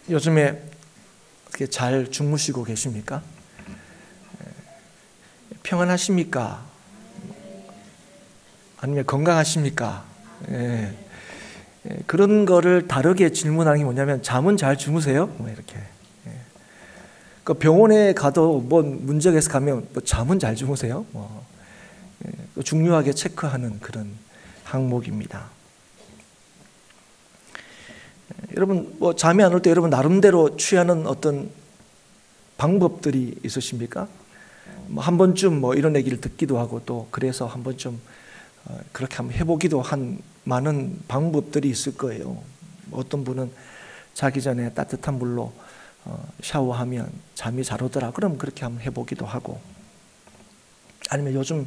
요즘에 어떻게 잘 주무시고 계십니까? 평안하십니까? 아니면 건강하십니까? 예. 그런 거를 다르게 질문하는 게 뭐냐면 잠은 잘 주무세요? 뭐 이렇게. 그 병원에 가도 뭐 문제가 있어 가면 뭐 잠은 잘 주무세요? 중요하게 체크하는 그런 항목입니다. 여러분 뭐 잠이 안 올 때 여러분 나름대로 취하는 어떤 방법들이 있으십니까? 뭐 한 번쯤 뭐 이런 얘기를 듣기도 하고 또 그래서 한 번쯤 그렇게 한번 해보기도 한 많은 방법들이 있을 거예요. 어떤 분은 자기 전에 따뜻한 물로 샤워하면 잠이 잘 오더라. 그럼 그렇게 한번 해보기도 하고, 아니면 요즘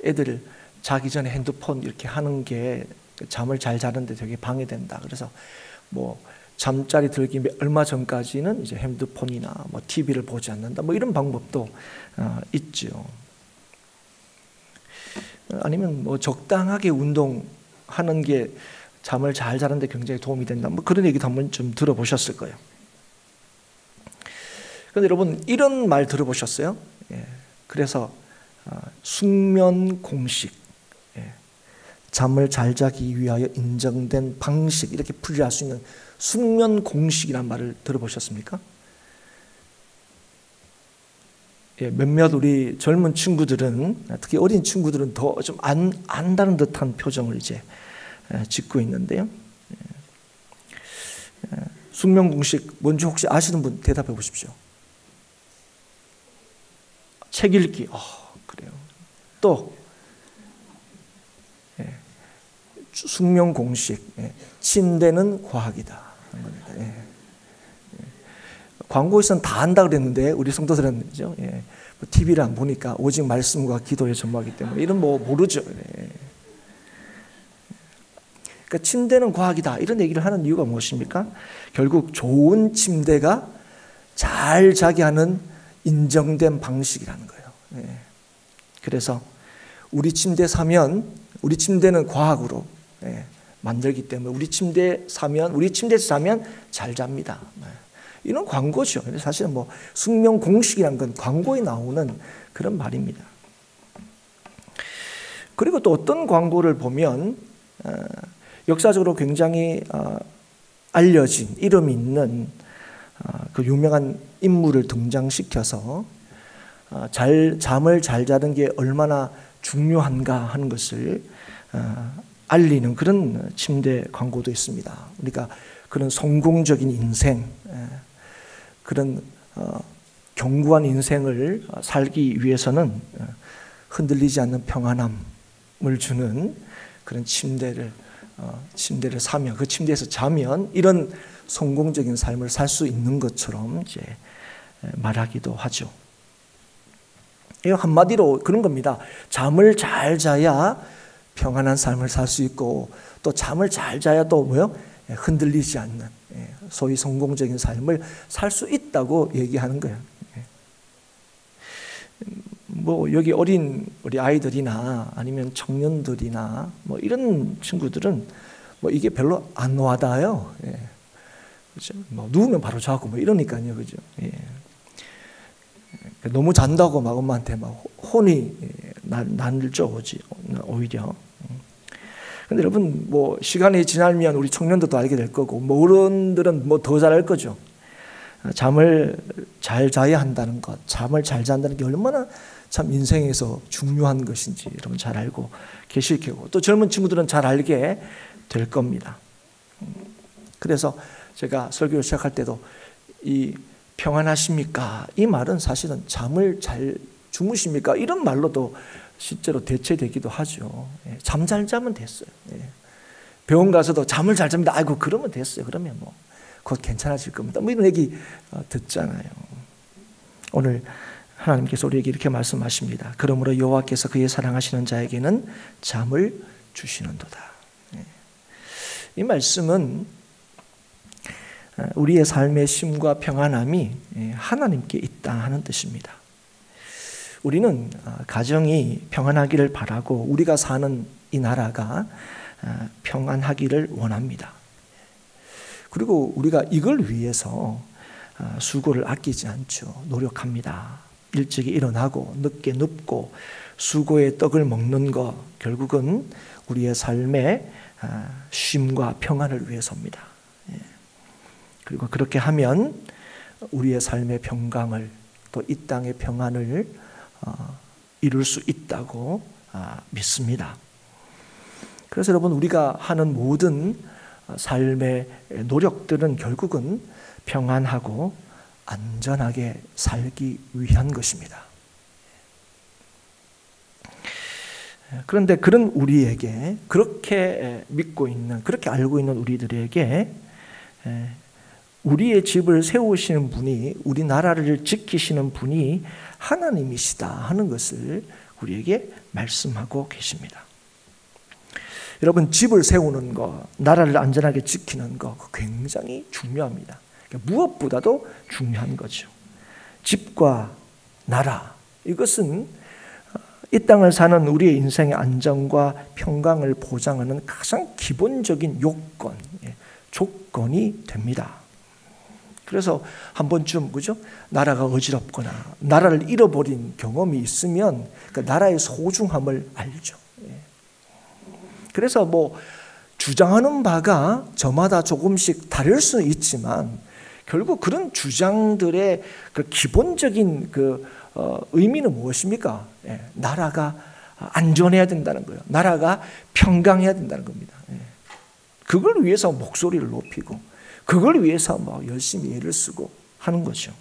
애들 자기 전에 핸드폰 이렇게 하는 게 잠을 잘 자는데 되게 방해된다. 그래서 뭐 잠자리 들기 얼마 전까지는 이제 핸드폰이나 뭐 TV를 보지 않는다. 뭐 이런 방법도 있죠. 아니면 뭐 적당하게 운동하는 게 잠을 잘 자는데 굉장히 도움이 된다. 뭐 그런 얘기도 한번 좀 들어보셨을 거예요. 그런데 여러분 이런 말 들어보셨어요? 그래서 숙면 공식, 잠을 잘 자기 위하여 인정된 방식, 이렇게 풀이할 수 있는 숙면 공식이란 말을 들어보셨습니까? 몇몇 우리 젊은 친구들은, 특히 어린 친구들은 더 좀 안다는 듯한 표정을 이제 짓고 있는데요. 숙면 공식 뭔지 혹시 아시는 분 대답해 보십시오. 책 읽기. 그래요. 또 숙면 공식. 침대는 과학이다. 광고에서는 다 한다 그랬는데 우리 성도들은 그죠? TV를 안 보니까 오직 말씀과 기도에 전무하기 때문에 이런 뭐 모르죠. 그러니까 침대는 과학이다 이런 얘기를 하는 이유가 무엇입니까? 결국 좋은 침대가 잘 자게 하는 인정된 방식이라는 거예요. 그래서 우리 침대 사면 우리 침대는 과학으로 만들기 때문에 우리 침대에서 자면 잘 잡니다. 이런 광고죠. 사실은 뭐 숙면 공식이란 건 광고에 나오는 그런 말입니다. 그리고 또 어떤 광고를 보면 역사적으로 굉장히 알려진 이름 있는 그 유명한 인물을 등장시켜서 잠을 잘 자는 게 얼마나 중요한가 하는 것을 알리는 그런 침대 광고도 있습니다. 그러니까 그런 성공적인 인생, 그런 견고한 인생을 살기 위해서는 흔들리지 않는 평안함을 주는 그런 침대를 사면, 그 침대에서 자면 이런 성공적인 삶을 살 수 있는 것처럼 이제 말하기도 하죠. 이거 한마디로 그런 겁니다. 잠을 잘 자야 평안한 삶을 살 수 있고, 또 잠을 잘 자야 또 뭐요? 흔들리지 않는 소위 성공적인 삶을 살 수 있다고 얘기하는 거예요. 뭐 여기 어린 우리 아이들이나 아니면 청년들이나 뭐 이런 친구들은 뭐 이게 별로 안 와닿아요. 그렇죠? 뭐 누우면 바로 자고 뭐 이러니까요, 그죠? 너무 잔다고 막 엄마한테 막 혼이 날죠, 오히려. 근데 여러분 뭐 시간이 지나면 우리 청년들도 알게 될 거고, 뭐 어른들은 뭐 더 잘할 거죠. 잠을 잘 자야 한다는 것, 잠을 잘 잔다는 게 얼마나 참 인생에서 중요한 것인지 여러분 잘 알고 계실 거고, 또 젊은 친구들은 잘 알게 될 겁니다. 그래서 제가 설교를 시작할 때도 이 평안하십니까? 이 말은 사실은 잠을 잘 주무십니까? 이런 말로도 실제로 대체되기도 하죠. 잠 잘 자면 됐어요. 병원 가서도 잠을 잘 잡니다. 아이고 그러면 됐어요. 그러면 뭐 곧 괜찮아질 겁니다. 뭐 이런 얘기 듣잖아요. 오늘 하나님께서 우리에게 이렇게 말씀하십니다. 그러므로 여호와께서 그의 사랑하시는 자에게는 잠을 주시는도다. 이 말씀은 우리의 삶의 쉼과 평안함이 하나님께 있다 하는 뜻입니다. 우리는 가정이 평안하기를 바라고 우리가 사는 이 나라가 평안하기를 원합니다. 그리고 우리가 이걸 위해서 수고를 아끼지 않죠. 노력합니다. 일찍 일어나고 늦게 눕고 수고의 떡을 먹는 것, 결국은 우리의 삶의 쉼과 평안을 위해서입니다. 그리고 그렇게 하면 우리의 삶의 평강을, 또 이 땅의 평안을 이룰 수 있다고 믿습니다. 그래서 여러분, 우리가 하는 모든 삶의 노력들은 결국은 평안하고 안전하게 살기 위한 것입니다. 그런데 그런 우리에게, 그렇게 믿고 있는, 그렇게 알고 있는 우리들에게 우리의 집을 세우시는 분이, 우리나라를 지키시는 분이 하나님이시다 하는 것을 우리에게 말씀하고 계십니다. 여러분, 집을 세우는 것, 나라를 안전하게 지키는 것 굉장히 중요합니다. 무엇보다도 중요한 거죠. 집과 나라, 이것은 이 땅을 사는 우리의 인생의 안정과 평강을 보장하는 가장 기본적인 요건, 조건이 됩니다. 그래서 한 번쯤, 그죠? 나라가 어지럽거나 나라를 잃어버린 경험이 있으면 그 나라의 소중함을 알죠. 그래서 주장하는 바가 저마다 조금씩 다를 수 있지만 결국 그런 주장들의 그 기본적인 의미는 무엇입니까? 나라가 안전해야 된다는 거예요. 나라가 평강해야 된다는 겁니다. 그걸 위해서 목소리를 높이고, 그걸 위해서 열심히 애를 쓰고 하는 거죠.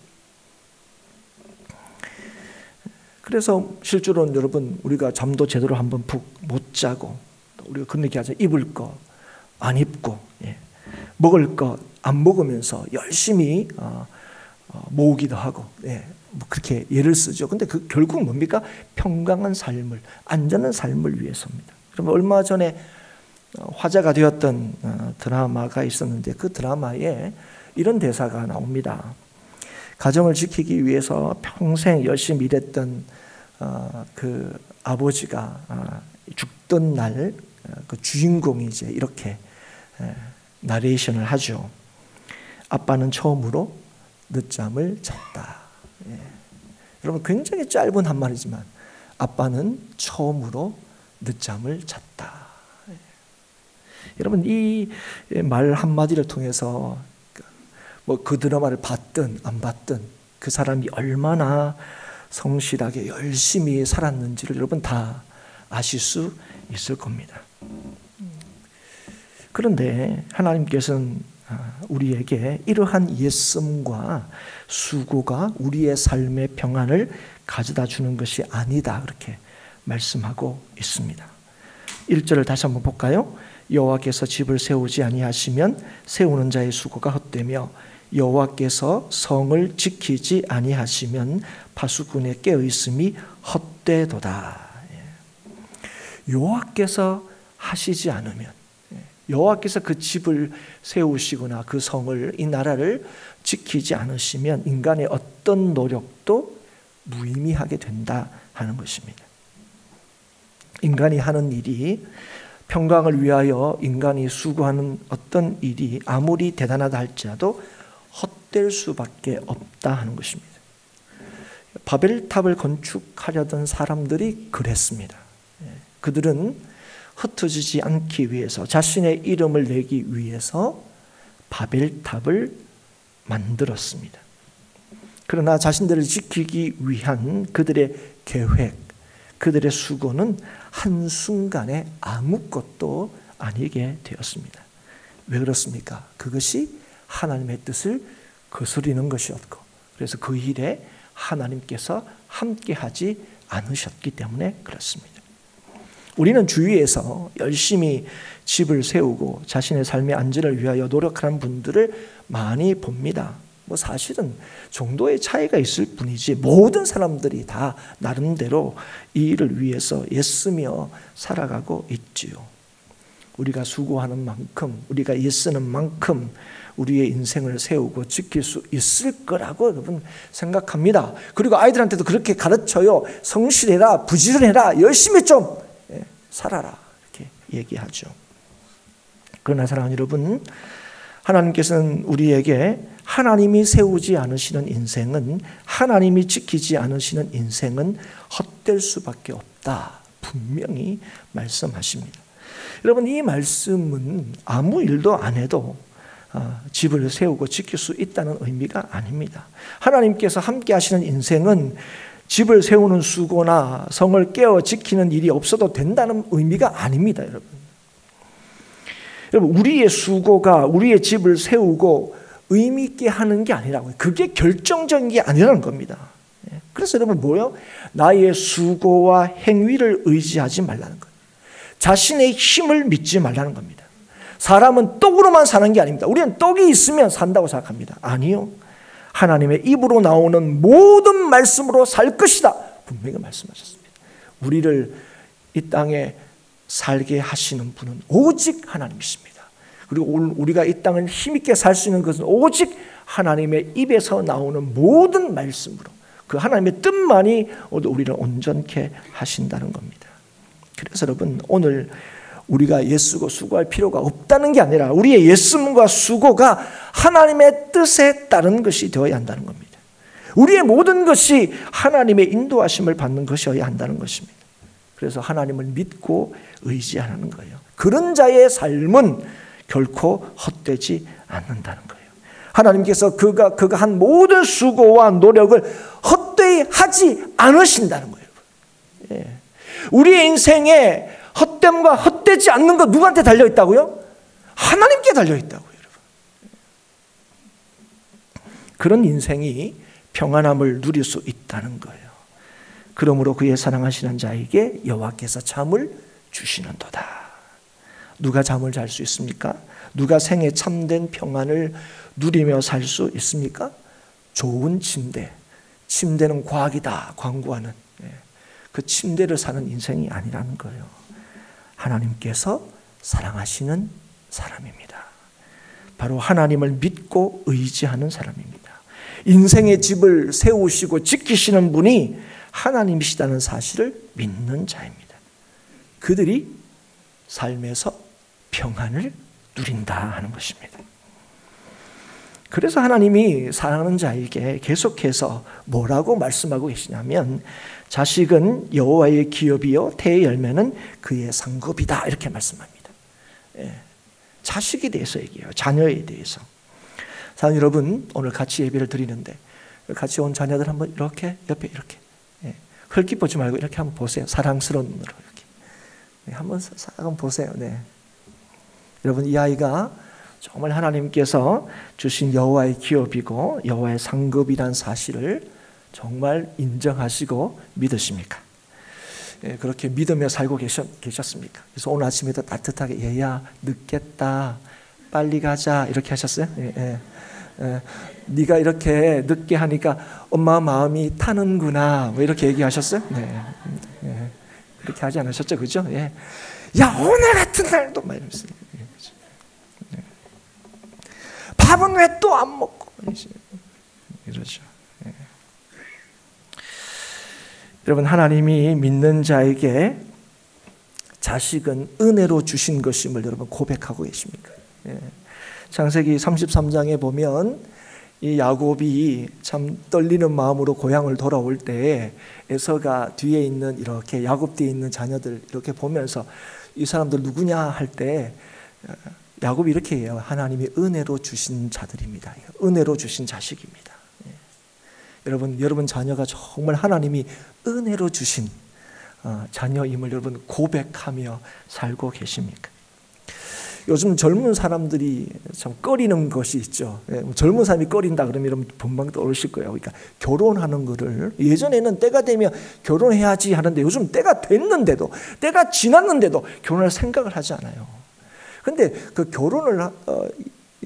그래서 실제로는 여러분, 우리가 잠도 제대로 한번 푹 못 자고, 우리가 그런 얘기 하죠. 입을 거 안 입고, 먹을 거 안 먹으면서 열심히 모으기도 하고, 그렇게 예를 쓰죠. 근데 그 결국 뭡니까? 평강한 삶을, 안전한 삶을 위해서입니다. 그러면 얼마 전에 화제가 되었던 드라마가 있었는데, 그 드라마에 이런 대사가 나옵니다. 가정을 지키기 위해서 평생 열심히 일했던 그 아버지가 죽던 날 그 주인공이 이제 이렇게 나레이션을 하죠. 아빠는 처음으로 늦잠을 잤다. 여러분, 굉장히 짧은 한마디지만 아빠는 처음으로 늦잠을 잤다. 여러분, 이 말 한마디를 통해서 그 드라마를 봤든 안 봤든 그 사람이 얼마나 성실하게 열심히 살았는지를 여러분 다 아실 수 있을 겁니다. 그런데 하나님께서는 우리에게 이러한 예씀과 수고가 우리의 삶의 평안을 가져다 주는 것이 아니다, 그렇게 말씀하고 있습니다. 1절을 다시 한번 볼까요? 여호와께서 집을 세우지 아니하시면 세우는 자의 수고가 헛되며 여호와께서 성을 지키지 아니하시면 파수꾼의 깨어있음이 헛되도다. 여호와께서 하시지 않으면, 여호와께서 그 집을 세우시거나 그 성을, 이 나라를 지키지 않으시면 인간의 어떤 노력도 무의미하게 된다 하는 것입니다. 인간이 하는 일이, 평강을 위하여 인간이 수고하는 어떤 일이 아무리 대단하다 할지라도 헛될 수밖에 없다 하는 것입니다. 바벨탑을 건축하려던 사람들이 그랬습니다. 그들은 흩어지지 않기 위해서, 자신의 이름을 내기 위해서 바벨탑을 만들었습니다. 그러나 자신들을 지키기 위한 그들의 계획, 그들의 수고는 한순간에 아무것도 아니게 되었습니다. 왜 그렇습니까? 그것이 하나님의 뜻을 거스리는 것이었고, 그래서 그 일에 하나님께서 함께하지 않으셨기 때문에 그렇습니다. 우리는 주위에서 열심히 집을 세우고 자신의 삶의 안전을 위하여 노력하는 분들을 많이 봅니다. 사실은 정도의 차이가 있을 뿐이지 모든 사람들이 다 나름대로 이 일을 위해서 애쓰며 살아가고 있지요. 우리가 수고하는 만큼, 우리가 애쓰는 만큼 우리의 인생을 세우고 지킬 수 있을 거라고 여러분 생각합니다. 그리고 아이들한테도 그렇게 가르쳐요. 성실해라, 부지런해라, 열심히 좀 살아라, 이렇게 얘기하죠. 그러나 사랑하는 여러분, 하나님께서는 우리에게 하나님이 세우지 않으시는 인생은, 하나님이 지키지 않으시는 인생은 헛될 수밖에 없다, 분명히 말씀하십니다. 여러분, 이 말씀은 아무 일도 안 해도 집을 세우고 지킬 수 있다는 의미가 아닙니다. 하나님께서 함께 하시는 인생은 집을 세우는 수고나 성을 깨어 지키는 일이 없어도 된다는 의미가 아닙니다, 여러분. 여러분, 우리의 수고가 우리의 집을 세우고 의미 있게 하는 게 아니라고요. 그게 결정적인 게 아니라는 겁니다. 그래서 여러분 뭐요? 나의 수고와 행위를 의지하지 말라는 거예요. 자신의 힘을 믿지 말라는 겁니다. 사람은 떡으로만 사는 게 아닙니다. 우리는 떡이 있으면 산다고 생각합니다. 아니요. 하나님의 입으로 나오는 모든 말씀으로 살 것이다, 분명히 말씀하셨습니다. 우리를 이 땅에 살게 하시는 분은 오직 하나님이십니다. 그리고 우리가 이 땅을 힘있게 살 수 있는 것은 오직 하나님의 입에서 나오는 모든 말씀으로, 그 하나님의 뜻만이 우리를 온전케 하신다는 겁니다. 그래서 여러분, 오늘 우리가 애쓰고 수고할 필요가 없다는 게 아니라 우리의 애씀과 수고가 하나님의 뜻에 따른 것이 되어야 한다는 겁니다. 우리의 모든 것이 하나님의 인도하심을 받는 것이어야 한다는 것입니다. 그래서 하나님을 믿고 의지하는 거예요. 그런 자의 삶은 결코 헛되지 않는다는 거예요. 하나님께서 그가 한 모든 수고와 노력을 헛되이 하지 않으신다는 거예요. 예. 우리의 인생에 헛됨과 헛되지 않는 것 누구한테 달려있다고요? 하나님께 달려있다고요, 여러분. 그런 인생이 평안함을 누릴 수 있다는 거예요. 그러므로 그의 사랑하시는 자에게 여호와께서 잠을 주시는도다. 누가 잠을 잘 수 있습니까? 누가 생에 참된 평안을 누리며 살 수 있습니까? 좋은 침대. 침대는 과학이다 광고하는 그 침대를 사는 인생이 아니라는 거예요. 하나님께서 사랑하시는 사람입니다. 바로 하나님을 믿고 의지하는 사람입니다. 인생의 집을 세우시고 지키시는 분이 하나님이시다는 사실을 믿는 자입니다. 그들이 삶에서 평안을 누린다 하는 것입니다. 그래서 하나님이 사랑하는 자에게 계속해서 뭐라고 말씀하고 계시냐면, 자식은 여호와의 기업이요 태의 열매는 그의 상급이다, 이렇게 말씀합니다. 예. 자식에 대해서 얘기해요. 자녀에 대해서. 사랑 여러분, 오늘 같이 예배를 드리는데 같이 온 자녀들 한번 이렇게 옆에 이렇게 흙기 보지 말고 이렇게 한번 보세요. 사랑스러운 눈으로 이렇게 한번 싹 보세요. 네. 여러분, 이 아이가 정말 하나님께서 주신 여호와의 기업이고 여호와의 상급이란 사실을 정말 인정하시고 믿으십니까? 예, 그렇게 믿으며 살고 계셨습니까? 그래서 오늘 아침에도 따뜻하게 얘야 늦겠다 빨리 가자 이렇게 하셨어요? 예. 네가 이렇게 늦게 하니까 엄마 마음이 타는구나 뭐 이렇게 얘기하셨어요? 네. 그렇게 하지 않으셨죠? 그죠? 예. 야 오늘 같은 날도 막 이러면서 밥은 왜 또 안 먹고 이러죠. 예. 여러분, 하나님이 믿는 자에게 자식은 은혜로 주신 것임을 여러분 고백하고 계십니까? 예. 창세기 33장에 보면 이 야곱이 참 떨리는 마음으로 고향을 돌아올 때 에서가 뒤에 있는 이렇게 야곱 뒤에 있는 자녀들 이렇게 보면서 이 사람들 누구냐 할 때 야곱이 이렇게 해요. 하나님이 은혜로 주신 자들입니다. 은혜로 주신 자식입니다. 예. 여러분 자녀가 정말 하나님이 은혜로 주신 자녀임을 여러분 고백하며 살고 계십니까? 요즘 젊은 사람들이 참 꺼리는 것이 있죠. 예. 젊은 사람이 꺼린다 그러면 여러분 금방 떠오르실 거예요. 그러니까 결혼하는 거를 예전에는 때가 되면 결혼해야지 하는데 요즘 때가 됐는데도 때가 지났는데도 결혼할 생각을 하지 않아요. 근데 그 결혼을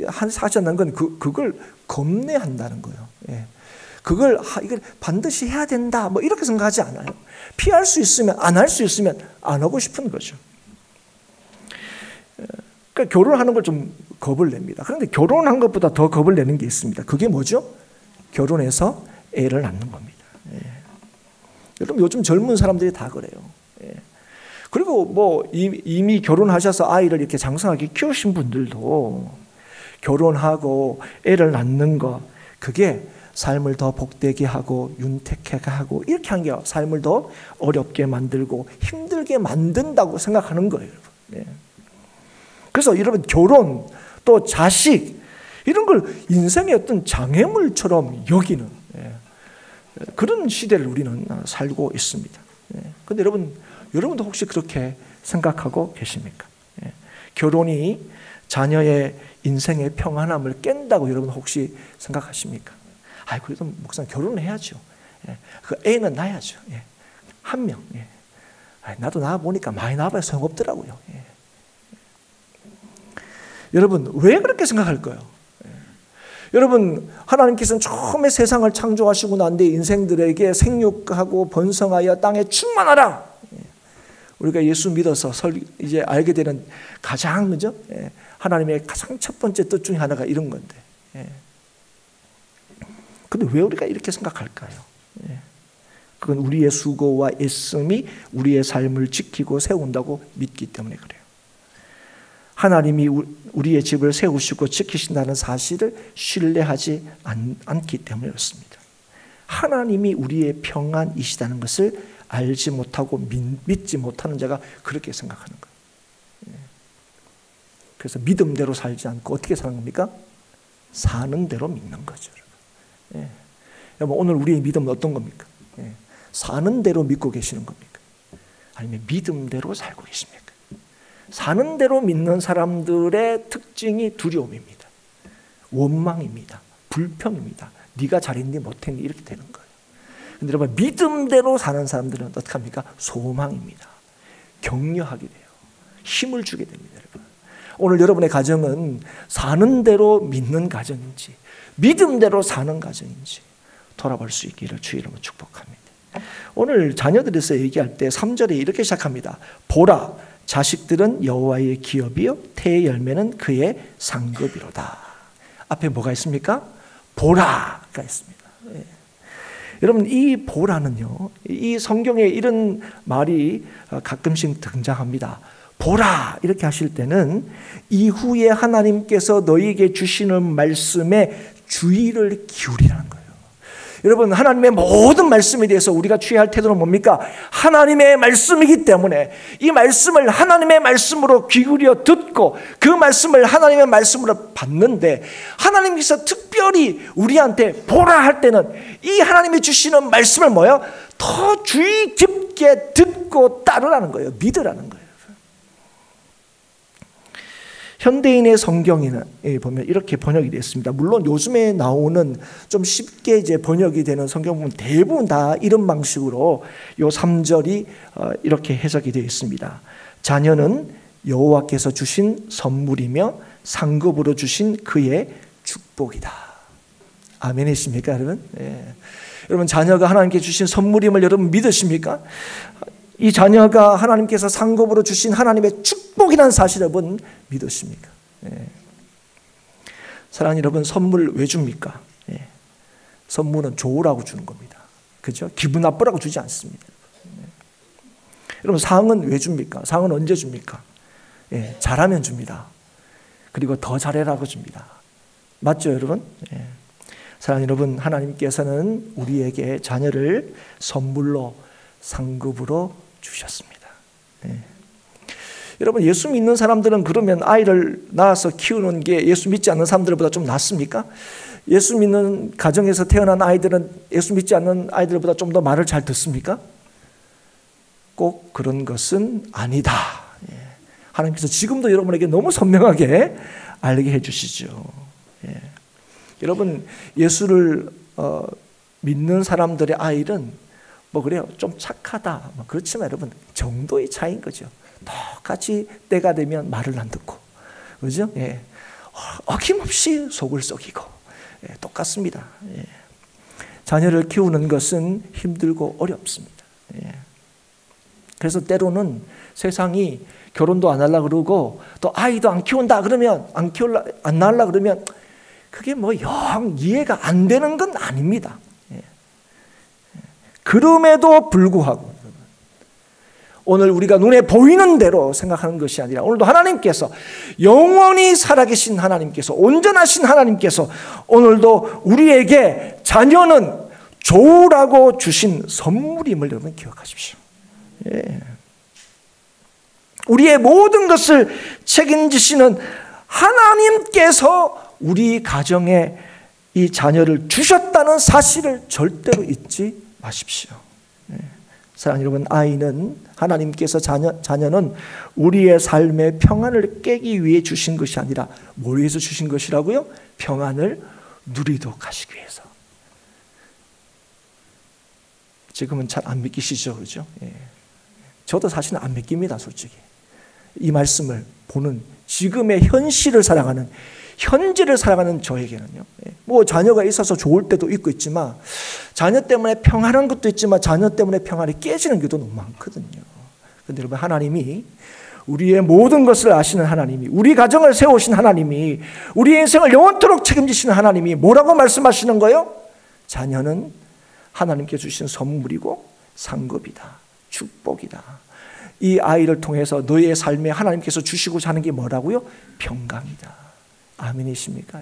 하셨다는 건 그걸 겁내한다는 거예요. 예. 이걸 반드시 해야 된다 뭐 이렇게 생각하지 않아요. 피할 수 있으면 안 할 수 있으면 안 하고 싶은 거죠. 그러니까 결혼하는 걸 좀 겁을 냅니다. 그런데 결혼한 것보다 더 겁을 내는 게 있습니다. 그게 뭐죠? 결혼해서 애를 낳는 겁니다. 예. 여러분 요즘 젊은 사람들이 다 그래요. 예. 그리고 뭐 이미 결혼하셔서 아이를 이렇게 장성하게 키우신 분들도 결혼하고 애를 낳는 거, 그게 삶을 더 복되게 하고 윤택하게 하고 이렇게 하는 게 삶을 더 어렵게 만들고 힘들게 만든다고 생각하는 거예요. 그래서 여러분, 결혼 또 자식 이런 걸 인생의 어떤 장애물처럼 여기는 그런 시대를 우리는 살고 있습니다. 그런데 여러분도 혹시 그렇게 생각하고 계십니까? 결혼이 자녀의 인생의 평안함을 깬다고 여러분 혹시 생각하십니까? 그래도 목사님 결혼을 해야죠. 그 애는 낳아야죠. 한 명. 나도 낳아보니까 많이 낳아봐야 소용없더라고요. 여러분, 왜 그렇게 생각할까요? 여러분, 하나님께서는 처음에 세상을 창조하시고 난 뒤에 인생들에게 생육하고 번성하여 땅에 충만하라. 우리가 예수 믿어서 이제 알게 되는 가장, 그죠? 하나님의 가장 첫 번째 뜻 중에 하나가 이런 건데. 근데 왜 우리가 이렇게 생각할까요? 그건 우리의 수고와 애씀이 우리의 삶을 지키고 세운다고 믿기 때문에 그래요. 하나님이 우리의 집을 세우시고 지키신다는 사실을 신뢰하지 않기 때문에 그렇습니다. 하나님이 우리의 평안이시다는 것을 알지 못하고 믿지 못하는 자가 그렇게 생각하는 거예요. 그래서 믿음대로 살지 않고 어떻게 사는 겁니까? 사는 대로 믿는 거죠. 여러분, 오늘 우리의 믿음은 어떤 겁니까? 사는 대로 믿고 계시는 겁니까? 아니면 믿음대로 살고 계십니까? 사는 대로 믿는 사람들의 특징이 두려움입니다. 원망입니다. 불평입니다. 네가 잘했니 못했니 이렇게 되는 거예요. 근데 여러분, 믿음대로 사는 사람들은 어떻게 합니까? 소망입니다. 격려하게 돼요. 힘을 주게 됩니다. 여러분. 오늘 여러분의 가정은 사는 대로 믿는 가정인지 믿음대로 사는 가정인지 돌아볼 수 있기를 주의 이름으로 축복합니다. 오늘 자녀들에서 얘기할 때 3절에 이렇게 시작합니다. 보라, 자식들은 여호와의 기업이요 태의 열매는 그의 상급이로다. 앞에 뭐가 있습니까? 보라가 있습니다. 여러분, 이 보라는요, 이 성경에 이런 말이 가끔씩 등장합니다. 보라 이렇게 하실 때는 이후에 하나님께서 너희에게 주시는 말씀에 주의를 기울이라는 거예요. 여러분, 하나님의 모든 말씀에 대해서 우리가 취해야 할 태도는 뭡니까? 하나님의 말씀이기 때문에 이 말씀을 하나님의 말씀으로 기울여 듣고 그 말씀을 하나님의 말씀으로 받는데, 하나님께서 특별히 우리한테 보라 할 때는 이 하나님이 주시는 말씀을 뭐예요? 더 주의 깊게 듣고 따르라는 거예요. 믿으라는 거예요. 현대인의 성경에는 보면 이렇게 번역이 되어 있습니다. 물론 요즘에 나오는 좀 쉽게 이제 번역이 되는 성경 보면 대부분 다 이런 방식으로 요 3절이 이렇게 해석이 되어 있습니다. 자녀는 여호와께서 주신 선물이며 상급으로 주신 그의 축복이다. 아멘이십니까, 여러분? 여러분, 자녀가 하나님께 주신 선물임을 여러분 믿으십니까? 이 자녀가 하나님께서 상급으로 주신 하나님의 축복이라는 사실을 여러분 믿으십니까? 사랑하는 여러분, 선물 왜 줍니까? 선물은 좋으라고 주는 겁니다. 그죠? 기분 나쁘라고 주지 않습니다. 여러분, 상은 왜 줍니까? 상은 언제 줍니까? 잘하면 줍니다. 그리고 더 잘해라고 줍니다. 맞죠, 여러분? 사랑하는 여러분, 하나님께서는 우리에게 자녀를 선물로 상급으로 주셨습니다. 여러분, 예수 믿는 사람들은 그러면 아이를 낳아서 키우는 게 예수 믿지 않는 사람들보다 좀 낫습니까? 예수 믿는 가정에서 태어난 아이들은 예수 믿지 않는 아이들보다 좀 더 말을 잘 듣습니까? 꼭 그런 것은 아니다. 하나님께서 지금도 여러분에게 너무 선명하게 알게 해주시죠. 여러분, 예수를 믿는 사람들의 아이는 뭐 그래요, 좀 착하다, 뭐 그렇지만 여러분, 정도의 차이인 거죠. 똑같이 때가 되면 말을 안 듣고, 그죠? 어김없이 속을 썩이고, 똑같습니다. 자녀를 키우는 것은 힘들고 어렵습니다. 그래서 때로는 세상이 결혼도 안 하려고 그러고 또 아이도 안 키운다 그러면 안 낳으려고 그러면 그게 뭐 영 이해가 안 되는 건 아닙니다. 그럼에도 불구하고 오늘 우리가 눈에 보이는 대로 생각하는 것이 아니라 오늘도 하나님께서 영원히 살아계신 하나님께서 온전하신 하나님께서 오늘도 우리에게 자녀는 좋으라고 주신 선물임을 여러분 기억하십시오. 예. 우리의 모든 것을 책임지시는 하나님께서 우리 가정에 이 자녀를 주셨다는 사실을 절대로 잊지 마십시오. 예. 사랑하는 여러분, 아이는 하나님께서 자녀는 우리의 삶의 평안을 깨기 위해 주신 것이 아니라 뭘 위해서 주신 것이라고요? 평안을 누리도록 하시기 위해서. 지금은 잘 안 믿기시죠, 그렇죠? 예. 저도 사실은 안 믿깁니다, 솔직히. 이 말씀을 보는 지금의 현실을 살아가는 현재를 살아가는 저에게는요. 뭐 자녀가 있어서 좋을 때도 있고 있지만 자녀 때문에 평안한 것도 있지만 자녀 때문에 평안이 깨지는 경우도 너무 많거든요. 그런데 여러분, 하나님이 우리의 모든 것을 아시는 하나님이, 우리 가정을 세우신 하나님이, 우리 인생을 영원토록 책임지시는 하나님이 뭐라고 말씀하시는 거예요? 자녀는 하나님께 주신 선물이고 상급이다, 축복이다. 이 아이를 통해서 너의 삶에 하나님께서 주시고자 하는 게 뭐라고요? 평강이다. 아멘이십니까?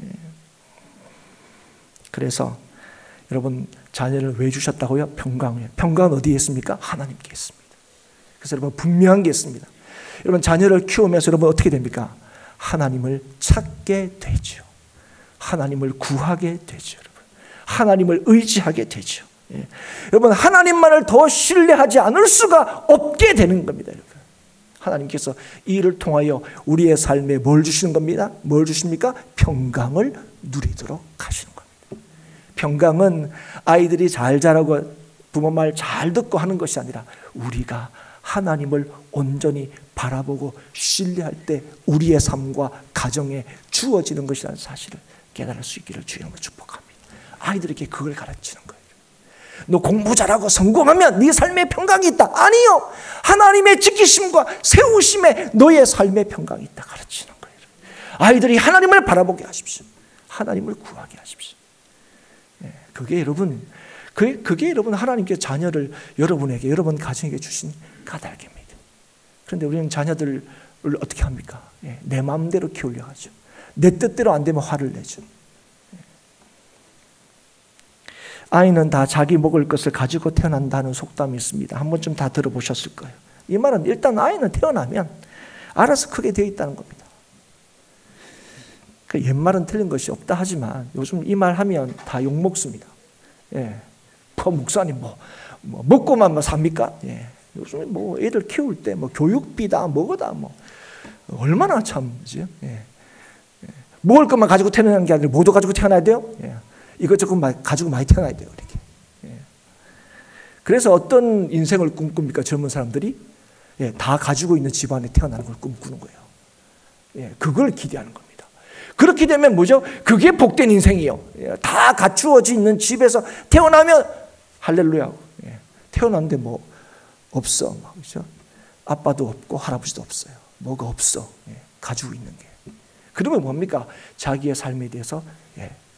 예. 그래서 여러분, 자녀를 왜 주셨다고요? 평강을. 평강은 어디에 있습니까? 하나님께 있습니다. 그래서 여러분, 분명한 게 있습니다. 여러분, 자녀를 키우면서 여러분 어떻게 됩니까? 하나님을 찾게 되죠. 하나님을 구하게 되죠. 여러분. 하나님을 의지하게 되죠. 예. 여러분, 하나님만을 더 신뢰하지 않을 수가 없게 되는 겁니다. 여러분. 하나님께서 이 일을 통하여 우리의 삶에 뭘 주시는 겁니다? 뭘 주십니까? 평강을 누리도록 하시는 겁니다. 평강은 아이들이 잘 자라고 부모 말 잘 듣고 하는 것이 아니라 우리가 하나님을 온전히 바라보고 신뢰할 때 우리의 삶과 가정에 주어지는 것이라는 사실을 깨달을 수 있기를 주님으로 축복합니다. 아이들에게 그걸 가르치는 거예요. 너 공부 잘하고 성공하면 네 삶에 평강이 있다. 아니요. 하나님의 지키심과 세우심에 너의 삶에 평강이 있다 가르치는 거예요. 아이들이 하나님을 바라보게 하십시오. 하나님을 구하게 하십시오. 그게 여러분 하나님께 자녀를 여러분에게, 여러분 가정에게 주신 까닭입니다. 그런데 우리는 자녀들을 어떻게 합니까? 내 마음대로 키우려 하죠. 내 뜻대로 안 되면 화를 내죠. 아이는 다 자기 먹을 것을 가지고 태어난다는 속담이 있습니다. 한 번쯤 다 들어보셨을 거예요. 이 말은 일단 아이는 태어나면 알아서 크게 되어 있다는 겁니다. 그 옛말은 틀린 것이 없다 하지만 요즘 이 말 하면 다 욕먹습니다. 예. 목사님 먹고만 삽니까? 예. 요즘 애들 키울 때 교육비다 뭐다 얼마나 참지? 예. 먹을 것만 가지고 태어나는 게 아니라 뭐도 가지고 태어나야 돼요? 예. 이것저것 가지고 많이 태어나야 돼요. 이렇게. 예. 그래서 어떤 인생을 꿈꿉니까? 젊은 사람들이 다 가지고 있는 집안에 태어나는 걸 꿈꾸는 거예요. 예. 그걸 기대하는 겁니다. 그렇게 되면 뭐죠? 그게 복된 인생이요. 예. 다 갖추어져 있는 집에서 태어나면 할렐루야. 예. 태어났는데 없어, 그렇죠? 아빠도 없고 할아버지도 없어요. 뭐가 없어. 예. 가지고 있는 게. 그러면 뭡니까? 자기의 삶에 대해서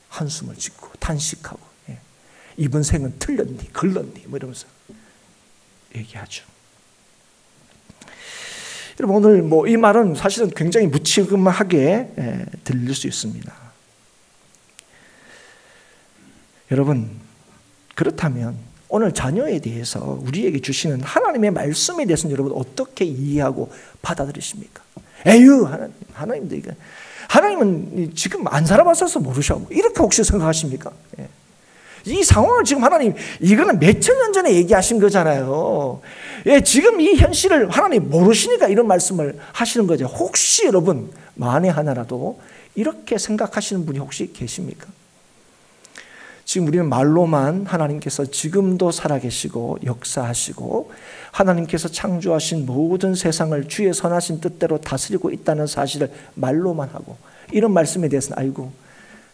한숨을 짓고 탄식하고 이번 생은 틀렸니 걸렀니 이러면서 얘기하죠. 여러분, 오늘 이 말은 사실은 굉장히 무책임하게 들릴 수 있습니다. 여러분, 그렇다면 오늘 자녀에 대해서 우리에게 주시는 하나님의 말씀에 대해서는 여러분 어떻게 이해하고 받아들이십니까? 에휴, 하나님은 지금 안 살아봤어서 모르셔. 이렇게 혹시 생각하십니까? 예. 이 상황을 지금 하나님, 이거는 몇천 년 전에 얘기하신 거잖아요. 예, 지금 이 현실을 하나님 모르시니까 이런 말씀을 하시는 거죠. 혹시 여러분, 만에 하나라도 이렇게 생각하시는 분이 혹시 계십니까? 지금 우리는 말로만 하나님께서 지금도 살아계시고 역사하시고 하나님께서 창조하신 모든 세상을 주의 선하신 뜻대로 다스리고 있다는 사실을 말로만 하고 이런 말씀에 대해서는 알고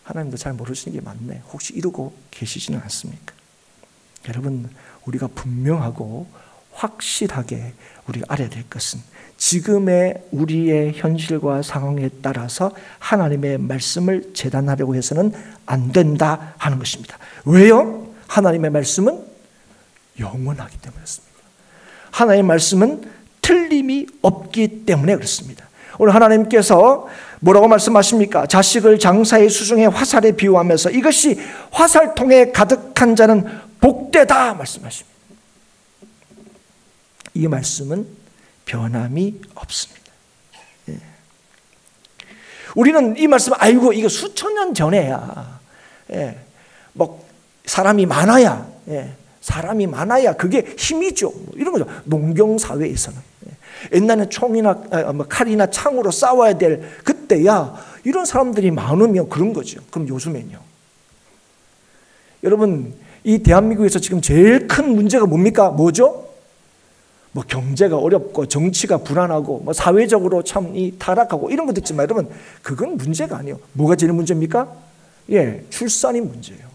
하나님도 잘 모르시는 게 맞네. 혹시 이러고 계시지는 않습니까? 여러분, 우리가 분명하고 확실하게 우리가 알아야 될 것은 지금의 우리의 현실과 상황에 따라서 하나님의 말씀을 재단하려고 해서는 안 된다 하는 것입니다. 왜요? 하나님의 말씀은 영원하기 때문이었습니다. 하나님의 말씀은 틀림이 없기 때문에 그렇습니다. 오늘 하나님께서 뭐라고 말씀하십니까? 자식을 장사의 수중에 화살에 비유하면서 이것이 화살통에 가득한 자는 복되다 말씀하십니다. 이 말씀은 변함이 없습니다. 예. 우리는 이 말씀 알고 이거 수천 년 전에야, 예. 뭐 사람이 많아야, 예. 사람이 많아야 그게 힘이죠. 이런 거죠. 농경 사회에서는 옛날에 총이나 칼이나 창으로 싸워야 될 그때야 이런 사람들이 많으면 그런 거죠. 그럼 요즘엔요. 여러분, 이 대한민국에서 지금 제일 큰 문제가 뭡니까? 뭐죠? 뭐 경제가 어렵고 정치가 불안하고 뭐 사회적으로 참 타락하고 이런 것도 있지만 여러분, 그건 문제가 아니에요. 뭐가 제일 문제입니까? 예, 출산이 문제예요.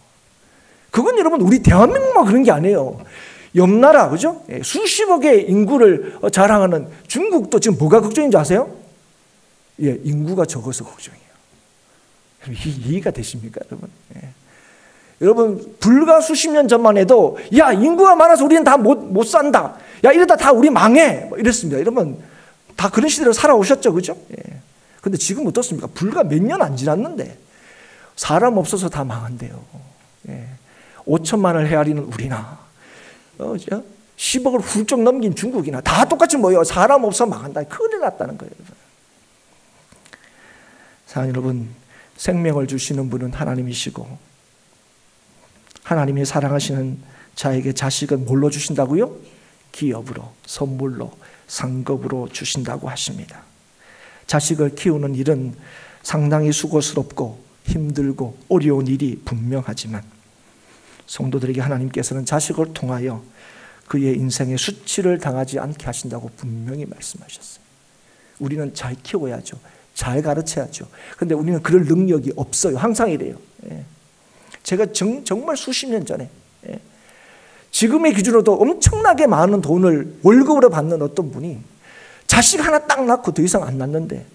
그건 여러분 우리 대한민국만 그런 게 아니에요. 옆나라, 그죠? 수십억의 인구를 자랑하는 중국도 지금 뭐가 걱정인지 아세요? 예, 인구가 적어서 걱정이에요. 이해가 되십니까, 여러분? 예. 여러분, 불과 수십 년 전만 해도 야, 인구가 많아서 우리는 다 못 산다. 야, 이러다 다 우리 망해. 뭐 이랬습니다. 여러분, 다 그런 시대를 살아오셨죠, 그죠? 예. 근데 지금 어떻습니까? 불과 몇 년 안 지났는데 사람 없어서 다 망한대요. 예. 5천만을 헤아리는 우리나 10억을 훌쩍 넘긴 중국이나 다 똑같이 뭐예요? 사람 없어 망한다. 큰일 났다는 거예요. 사랑하는 여러분, 생명을 주시는 분은 하나님이시고 하나님이 사랑하시는 자에게 자식은 뭘로 주신다고요? 기업으로, 선물로, 상급으로 주신다고 하십니다. 자식을 키우는 일은 상당히 수고스럽고 힘들고 어려운 일이 분명하지만 성도들에게 하나님께서는 자식을 통하여 그의 인생에 수치를 당하지 않게 하신다고 분명히 말씀하셨어요. 우리는 잘 키워야죠. 잘 가르쳐야죠. 그런데 우리는 그럴 능력이 없어요. 항상 이래요. 제가 정말 수십 년 전에 지금의 기준으로도 엄청나게 많은 돈을 월급으로 받는 어떤 분이 자식 하나 딱 낳고 더 이상 안 낳는데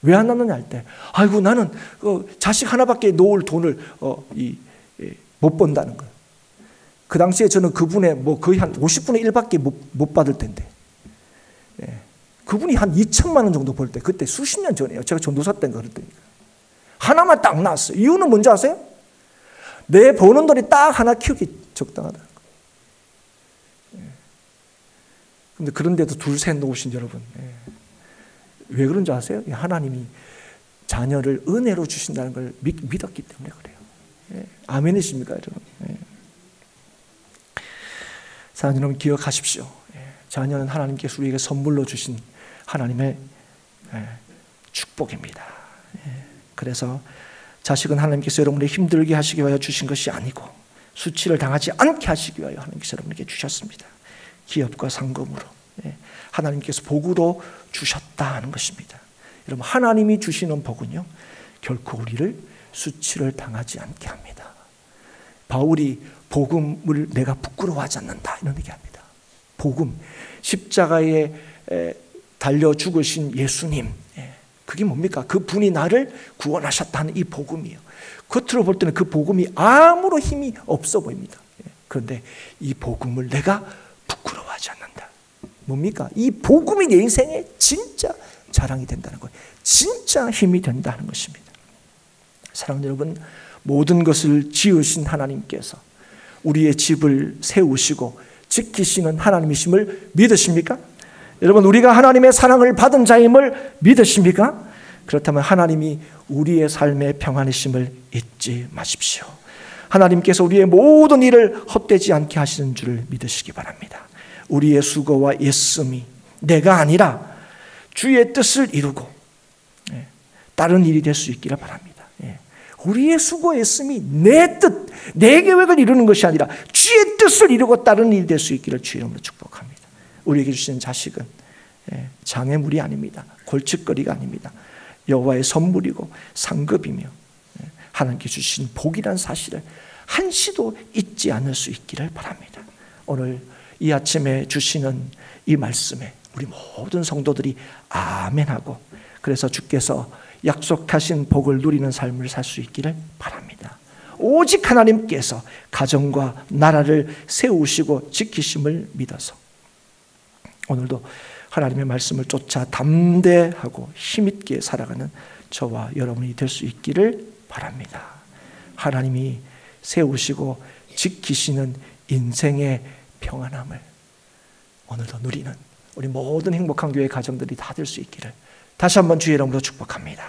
왜 안 낳느냐 할 때 아이고 나는 자식 하나밖에 놓을 돈을 못 번다는 거예요. 그 당시에 저는 그분의 뭐 거의 한 50분의 1밖에 못 받을 텐데 그분이 한 2천만 원 정도 벌 때 그때 수십 년 전이에요. 제가 전도사 때인가 그랬더니 하나만 딱 낳았어요. 이유는 뭔지 아세요? 내 버는 돈이 딱 하나 키우기 적당하다는 거예요. 그런데 그런데도 둘, 셋 놓으신 여러분 왜 그런지 아세요? 하나님이 자녀를 은혜로 주신다는 걸 믿었기 때문에 그래요. 아멘이십니까 여러분? 사랑하는 여러분, 기억하십시오. 자녀는 하나님께서 우리에게 선물로 주신 하나님의 축복입니다. 그래서 자식은 하나님께서 여러분을 힘들게 하시기 위하여 주신 것이 아니고 수치를 당하지 않게 하시기 위하여 하나님께서 여러분에게 주셨습니다. 기업과 상금으로 하나님께서 복으로 주셨다는 것입니다. 여러분, 하나님이 주시는 복은요 결코 우리를 수치를 당하지 않게 합니다. 바울이 복음을 내가 부끄러워하지 않는다 이런 얘기합니다. 복음, 십자가에 달려 죽으신 예수님, 그게 뭡니까? 그 분이 나를 구원하셨다는 이 복음이에요. 겉으로 볼 때는 그 복음이 아무런 힘이 없어 보입니다. 그런데 이 복음을 내가 부끄러워하지 않는다. 뭡니까? 이 복음이 내 인생에 진짜 자랑이 된다는 거예요. 진짜 힘이 된다는 것입니다. 사랑하는 여러분, 모든 것을 지으신 하나님께서 우리의 집을 세우시고 지키시는 하나님이심을 믿으십니까? 여러분, 우리가 하나님의 사랑을 받은 자임을 믿으십니까? 그렇다면 하나님이 우리의 삶의 평안이심을 잊지 마십시오. 하나님께서 우리의 모든 일을 헛되지 않게 하시는 줄을 믿으시기 바랍니다. 우리의 수고와 애씀이 내가 아니라 주의 뜻을 이루고 다른 일이 될 수 있기를 바랍니다. 우리의 수고 애씀이 내 뜻, 내 계획을 이루는 것이 아니라 주의 뜻을 이루고 다른 일이 될 수 있기를 주의 이름으로 축복합니다. 우리에게 주신 자식은 장애물이 아닙니다. 골칫거리가 아닙니다. 여호와의 선물이고 상급이며 하나님께 주신 복이란 사실을 한시도 잊지 않을 수 있기를 바랍니다. 오늘 이 아침에 주시는 이 말씀에 우리 모든 성도들이 아멘하고 그래서 주께서 약속하신 복을 누리는 삶을 살 수 있기를 바랍니다. 오직 하나님께서 가정과 나라를 세우시고 지키심을 믿어서 오늘도 하나님의 말씀을 쫓아 담대하고 힘있게 살아가는 저와 여러분이 될 수 있기를 바랍니다. 하나님이 세우시고 지키시는 인생의 평안함을 오늘도 누리는 우리 모든 행복한 교회 가정들이 다 될 수 있기를 다시 한번 주의 이름으로 축복합니다.